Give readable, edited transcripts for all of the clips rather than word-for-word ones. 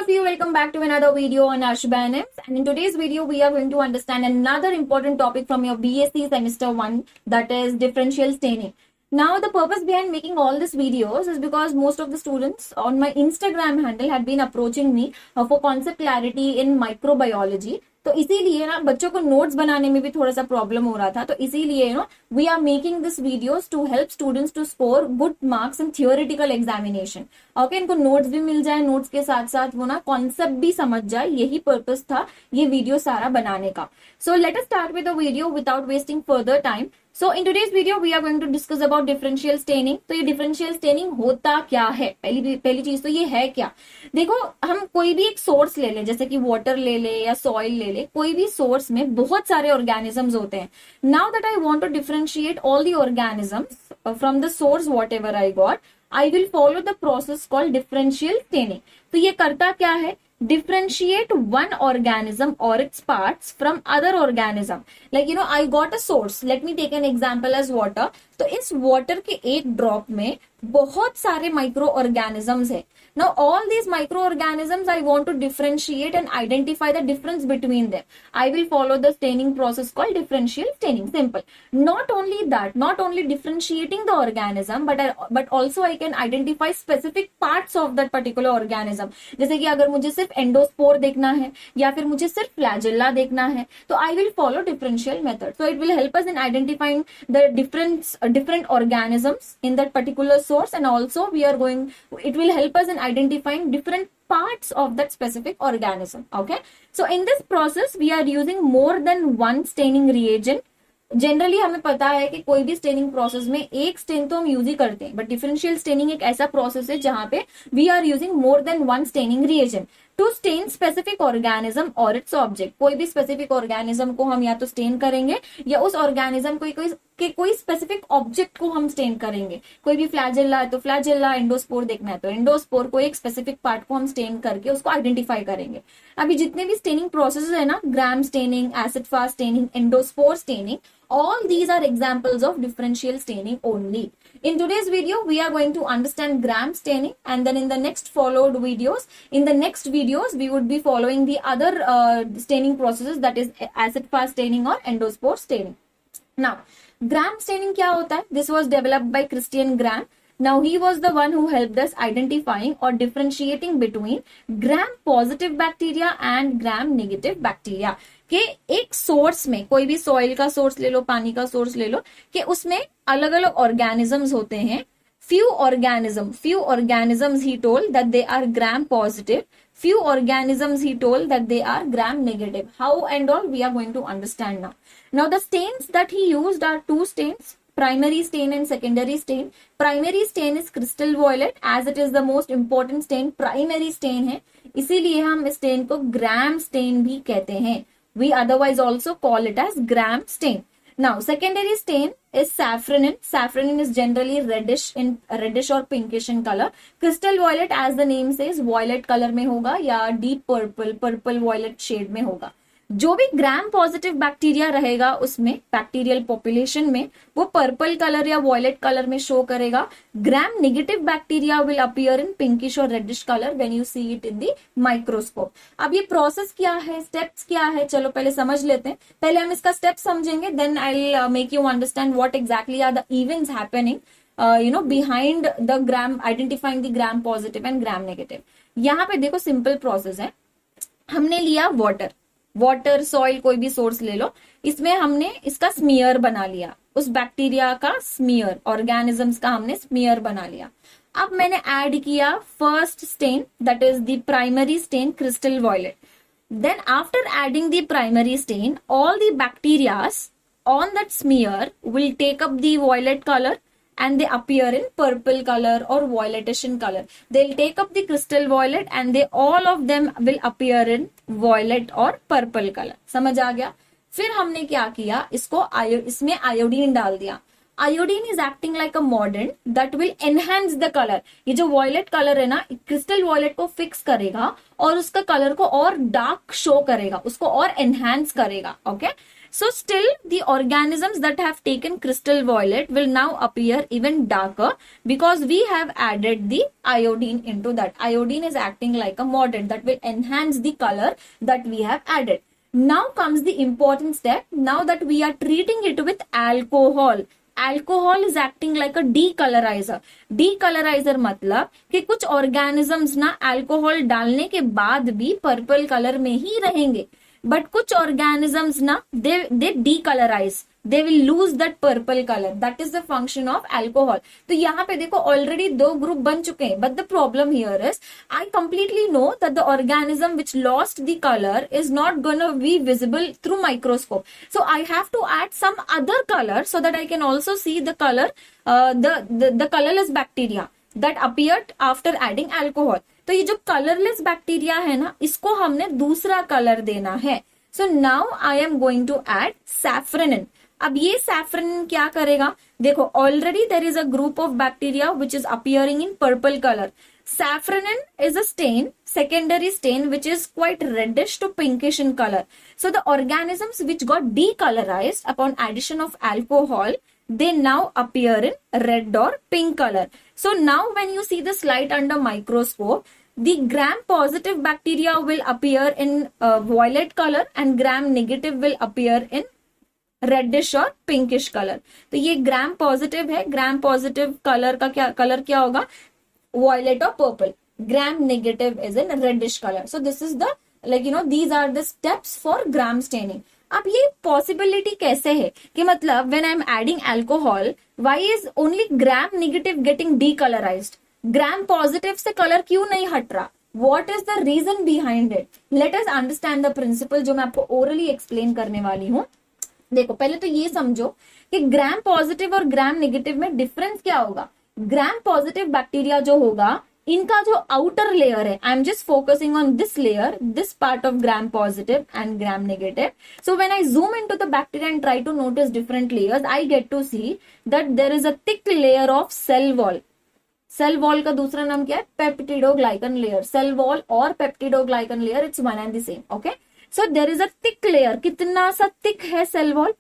of you, welcome back to another video on Ashbanams. And in today's video, we are going to understand another important topic from your BSc semester 1, that is differential staining. Now, the purpose behind making all these videos is because most of the students on my Instagram handle had been approaching me for concept clarity in microbiology. तो इसीलिए ना बच्चों को notes बनाने में भी थोड़ा सा प्रॉब्लम हो रहा था, तो इसीलिए we are making this videos to help students to score good marks in theoretical examination. Okay, इनको नोट्स भी मिल जाए, नोट्स के साथ साथ वो ना कॉन्सेप्ट भी समझ जाए. यही पर्पस था ये वीडियो सारा बनाने का. So let us start with the video without wasting further time. So in today's video we are going to discuss about differential staining. तो ये differential staining होता क्या है? पहली चीज तो ये है क्या. देखो, हम कोई भी एक सोर्स ले लें, जैसे कि वाटर ले ले या सॉइल ले ले, कोई भी सोर्स में बहुत सारे ऑर्गेनिजम्स होते हैं. Now that I want to differentiate all the organisms from the source whatever I got, I will follow the process called differential staining. तो ये करता क्या है? Differentiate one organism or its parts from other organism. Like I got a source. Let me take an example as water. तो इस water के एक drop में बहुत सारे माइक्रो ऑर्गेनिजम्स है. Now all these microorganisms I want to differentiate and identify the difference between them. I will follow the staining process called differential staining. Simple. Not only that, not only differentiating the organism, but also I can identify specific parts of that particular organism. जैसे कि अगर मुझे सिर्फ endospore देखना है या फिर मुझे सिर्फ फ्लैजेला देखना है, तो I will follow differential method. So it will help us in identifying the different organisms in that particular source, and also it will help us in identifying different parts of that specific organism. Okay, so in this process we are using more than one staining reagent. Generally हमें पता है कि कोई भी staining process में एक stand तो हम यूज ही करते हैं, बट डिफरेंशियल स्टेनिंग एक ऐसा प्रोसेस है जहां पे we are using more than one staining reagent to stain specific organism और इट्स ऑब्जेक्ट. कोई भी स्पेसिफिक ऑर्गेनिज्म को हम या तो स्टेन करेंगे या उस ऑर्गेनिज्म कोई स्पेसिफिक ऑब्जेक्ट को हम स्टेन करेंगे. कोई भी फ्लैजेला है तो फ्लैजेला, एंडोस्पोर देखना है तो एंडोस्पोर, को एक स्पेसिफिक पार्ट को हम स्टेन करके उसको आइडेंटिफाई करेंगे. अभी जितने भी स्टेनिंग प्रोसेस है ना, Gram staining, acid fast staining, endospore staining, all these are examples of differential staining only. In today's video we are going to understand gram staining, and then in the next videos we would be following the other staining processes, that is acid fast staining or endospore staining. Now gram staining क्या होता है? This was developed by Christian Gram. Now he was the one who helped us identifying or differentiating between gram positive bacteria and gram negative bacteria. कि एक source में, कोई भी soil का source ले लो, पानी का सोर्स ले लो, कि उसमें अलग अलग ऑर्गेनिजम्स होते हैं. few organisms he told that they are gram positive, few organisms he told that they are gram negative. How and all we are going to understand now. Now the stains that he used are two stains, primary stain and secondary stain. Primary stain is crystal violet, as it is the most important stain. Primary stain है, इसीलिए हम stand को ग्राम stand भी कहते हैं. We otherwise also call it as gram stain. Now secondary stain is saffronin. Saffronin is generally reddish or pinkish in color. Crystal violet, as the name says, violet color में होगा या deep purple violet shade में होगा. जो भी gram positive bacteria रहेगा उसमें, bacterial population में, वो पर्पल कलर या वॉयलेट कलर में शो करेगा. Gram negative bacteria will appear in pinkish और reddish colour when you see it in the microscope. अब ये प्रोसेस क्या है, स्टेप्स क्या है, चलो पहले समझ लेते हैं. पहले हम इसका स्टेप समझेंगे, then I will make you understand what exactly are the events happening behind the gram, identifying the gram positive and gram negative. यहाँ पे देखो सिंपल प्रोसेस है. हमने लिया वाटर, सॉइल, कोई भी सोर्स ले लो, इसमें हमने इसका स्मीयर बना लिया, उस बैक्टीरिया का स्मीयर, ऑर्गेनिजम्स का हमने स्मीयर बना लिया. अब मैंने ऐड किया first stain, that is the primary stain, crystal violet. Then after adding the primary stain, all the bacterias on that smear will take up the violet colour and they appear in purple color or violetish in color. They'll take up the crystal violet and all of them will appear in violet or purple color. समझ आ गया? फिर हमने क्या किया, इसमें iodine डाल दिया. Iodine is acting like a mordant that will enhance the colour. ये जो वॉयलेट कलर है ना, क्रिस्टल वॉयलेट को फिक्स करेगा और उसका कलर को और डार्क शो करेगा, उसको और एनहेंस करेगा. Okay, So still the organisms that have taken crystal violet will now appear even darker because we have added the iodine into that. Iodine is acting like a mordant that will enhance the color that we have added. Now comes the important step. Now that we are treating it with alcohol, alcohol is acting like a decolouriser. Decolouriser मतलब कि कुछ organisms ना alcohol डालने के बाद भी purple colour में ही रहेंगे, बट कुछ ऑर्गेनिजम्स ना they decolourise, they will lose that purple colour. That is the function of alcohol. तो यहाँ पे देखो ऑलरेडी दो ग्रुप बन चुके हैं, but the problem here is I completely know that the organism which lost the colour is not gonna be visible through microscope. So I have to add some other colour so that I can also see the colour, the colourless bacteria that appeared after adding alcohol. तो ये जो colourless bacteria है ना, इसको हमने दूसरा colour देना है. So now I am going to add safranin. अब ये सैफ्रनिन क्या करेगा, देखो already there is a group of bacteria which is appearing in purple colour. Saffronin is a stain, secondary stain, which is quite reddish to pinkish in color. So the organisms which got decolorized upon addition of alcohol, they now appear in red or pink color. So now when you see the slide under microscope, the gram positive bacteria will appear in violet color and gram negative will appear in reddish और pinkish colour. तो ये gram positive है, gram positive colour का क्या colour क्या होगा, violet or purple. Gram negative is in reddish color. So this is the, like you know, these are the steps for gram staining. अब ये possibility कैसे है कि मतलब when I am adding alcohol, why is only gram negative getting decolorized? Gram positive से color क्यों नहीं हट रहा? What is the reason behind it? Let us understand the principle जो मैं आपको orally explain करने वाली हूँ. देखो पहले तो ये समझो कि ग्राम पॉजिटिव और ग्राम नेगेटिव में डिफरेंस क्या होगा. ग्राम पॉजिटिव बैक्टीरिया जो होगा, इनका जो आउटर लेयर है, I am just focusing on this layer, this part of gram positive and gram negative. So when I zoom into the bacteria and try to notice different layers, I get to see that there is a thick layer of cell wall. Cell wall का दूसरा नाम क्या है, peptidoglycan layer. Cell wall और peptidoglycan layer, it's one and the same. Okay, so there is a thick layer. कितना सा thick है cell wall,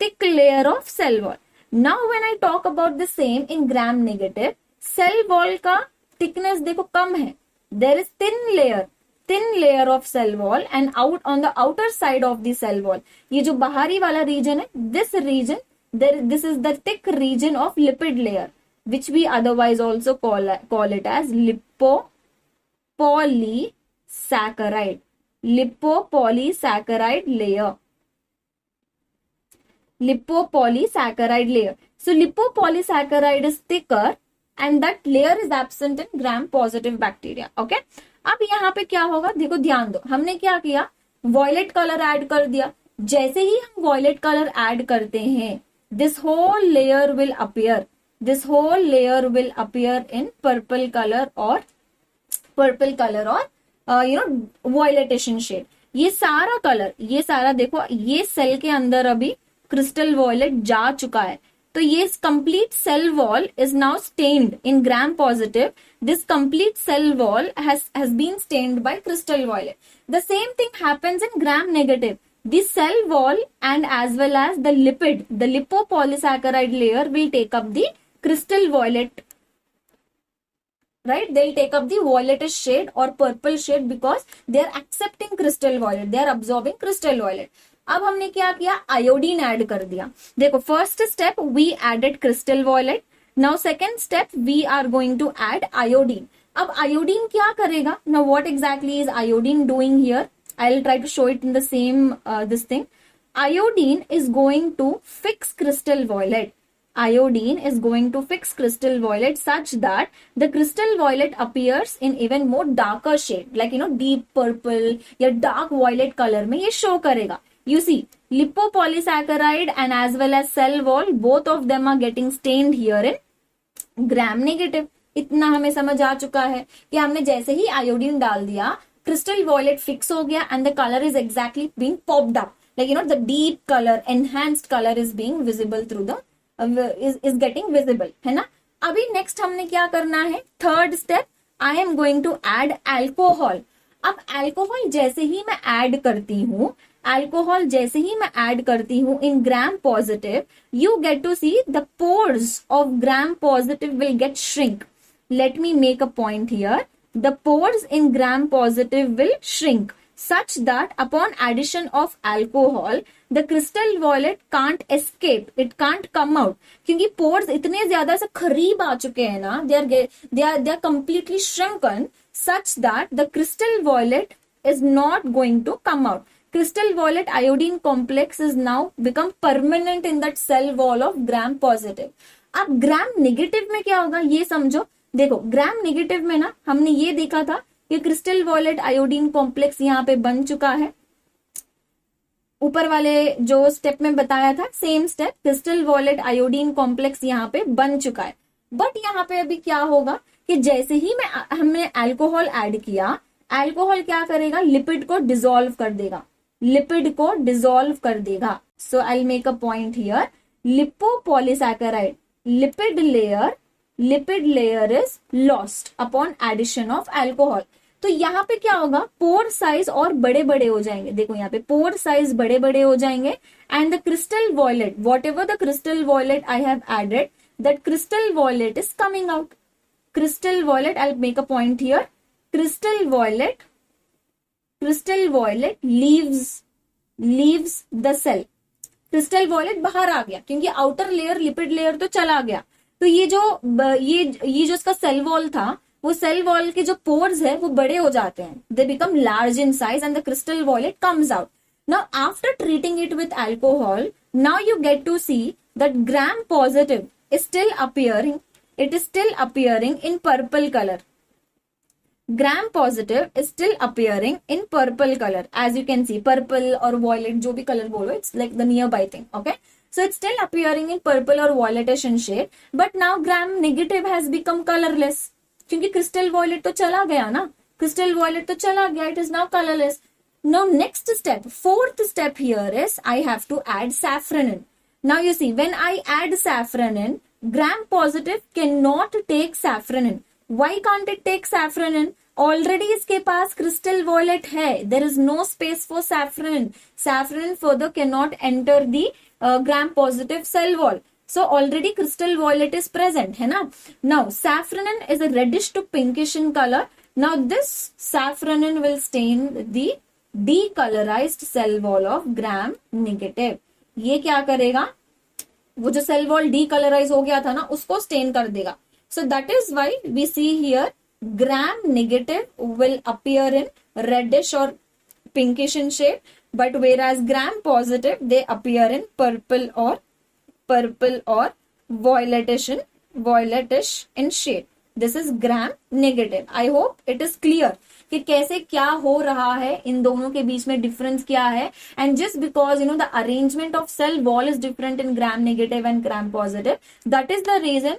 thick layer of cell wall. Now when I talk about the same in gram negative, cell wall का thickness देखो कम है. There is thin layer of cell wall and out on the outer side of the cell wall. ये जो बाहरी वाला region है, this region, this is the thick region of lipid layer, which we otherwise also call it as lipopolysaccharide. Lipopolysaccharide layer. Lipopolysaccharide layer. So lipopolysaccharide is thicker and that layer is absent in gram positive bacteria. Okay. अब यहाँ पे क्या होगा, देखो ध्यान दो, हमने क्या किया, वॉयलेट कलर ऐड कर दिया. जैसे ही हम वॉयलेट कलर ऐड करते हैं, this whole layer will appear in purple color or violetation shade. ये सारा कलर, ये सारा देखो, ये सेल के अंदर अभी क्रिस्टल वॉयलेट जा चुका है. तो ये complete cell wall is now stained in gram positive. This complete cell wall has been stained by crystal violet. The same thing happens in gram negative. The cell wall and as well as the lipid, the lipopolysaccharide layer will take up the crystal violet, right? They'll take up the violetish shade or purple shade because they are accepting crystal violet, they are absorbing crystal violet. अब हमने क्या किया, iodine add कर दिया. देखो first step we added crystal violet. Now second step we are going to add iodine. अब iodine क्या करेगा, now what exactly is iodine doing here, I will try to show it in the same this thing. Iodine is going to fix crystal violet. Iodine is going to fix crystal violet such that the crystal violet appears in even more darker shade, like deep purple या dark violet color में ये show करेगा. You see, lipopolysaccharide and as well as cell wall, both of them are getting stained here in gram negative. इतना हमें समझ आ चुका है कि हमने जैसे ही आयोडीन डाल दिया, crystal violet fix हो गया and the color is exactly being popped up. Like the deep color, enhanced color is being visible through the is getting visible, है ना. अभी नेक्स्ट हमने क्या करना है, third step, I am going to add alcohol. अब alcohol जैसे ही मैं ऐड करती हूँ, अल्कोहल जैसे ही मैं ऐड करती हूं in gram positive, you get to see the pores of gram positive will get shrink. Let me make a point here. The pores in gram positive will shrink such that upon addition of alcohol, the crystal violet can't escape. It can't come out. क्योंकि pores इतने ज्यादा से करीब आ चुके हैं ना, they are completely shrunken such that the crystal violet is not going to come out. Crystal violet iodine complex is now become permanent in that cell wall of gram positive. अब gram negative में क्या होगा ये समझो. देखो gram negative में ना हमने ये देखा था कि क्रिस्टल वॉयलेट आयोडीन कॉम्प्लेक्स यहाँ पे बन चुका है. ऊपर वाले जो स्टेप में बताया था same step, crystal violet iodine complex यहाँ पे बन चुका है. बट यहाँ पे अभी क्या होगा कि जैसे ही हमने अल्कोहल ऐड किया, अल्कोहल क्या करेगा, लिपिड को डिसॉल्व कर देगा. लिपिड को डिसॉल्व कर देगा. So I make a point here. Lipopolysaccharide lipid layer is lost upon addition of alcohol. तो यहाँ पे क्या होगा, पोर साइज और बड़े बड़े हो जाएंगे. देखो यहाँ पे पोर साइज बड़े बड़े हो जाएंगे and the crystal violet, whatever the crystal violet I have added, that crystal violet is coming out. Crystal violet, I make a point here. Crystal violet leaves the cell. Crystal violet बाहर आ गया क्योंकि outer layer lipid layer तो चला गया. तो ये जो इसका सेल वॉल था, वो सेल वॉल के जो पोर्स है वो बड़े हो जाते हैं. They become large in size and the crystal violet comes out. Now after treating it with alcohol, now you get to see that gram positive is still appearing. It is still appearing in purple colour. gram positive is still appearing in purple color. As you can see, purple or violet, जो भी color बोलो, it's like the nearby thing. Okay, so it's still appearing in purple or violetish in shade, but now gram negative has become colorless. क्योंकि crystal violet तो चला गया ना, crystal violet तो चला गया, it is now colorless. Now next step, fourth step here is I have to add saffron in. Now you see, when I add saffron in, gram positive cannot take saffron in. Why can't it take saffron in? Already इसके पास crystal violet है. There is no space for saffron. Saffron further cannot enter the gram positive cell wall. So already crystal violet is present, है ना? Now saffron is a reddish to pinkish in color. Now this saffron will stain the decolorized cell wall of gram negative. ये क्या करेगा? वो जो cell wall decolorize हो गया था ना, उसको stain कर देगा. So that is why we see here gram negative will appear in reddish or pinkish in shade, but whereas gram positive they appear in purple or violetish in shade. This is gram negative. I hope it is clear कि कैसे क्या हो रहा है, इन दोनों के बीच में difference क्या है. And just because the arrangement of cell wall is different in gram negative and gram positive, that is the reason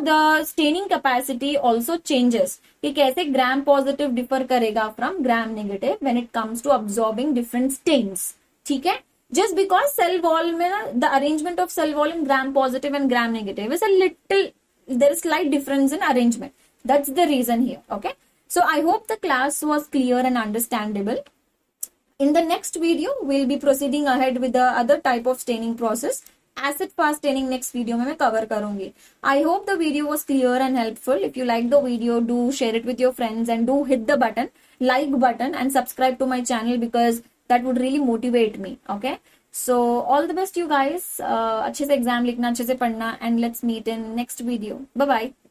the staining capacity also changes. कि कैसे gram positive differ करेगा from gram negative when it comes to absorbing different stains. ठीक है, just because cell wall में ना the arrangement of cell wall in gram positive and gram negative is a little, there is slight difference in arrangement. That's the reason here. Okay, so I hope the class was clear and understandable. In the next video we'll be proceeding ahead with the other type of staining process. Acid fast staining next video में मैं cover करूंगी. I hope the video was clear and helpful. If you like the video, do share it with your friends and do hit the button, like button and subscribe to my channel because that would really motivate me. Okay, so all the best you guys. अच्छे से exam लिखना, अच्छे से पढ़ना, and let's meet in next video. Bye bye.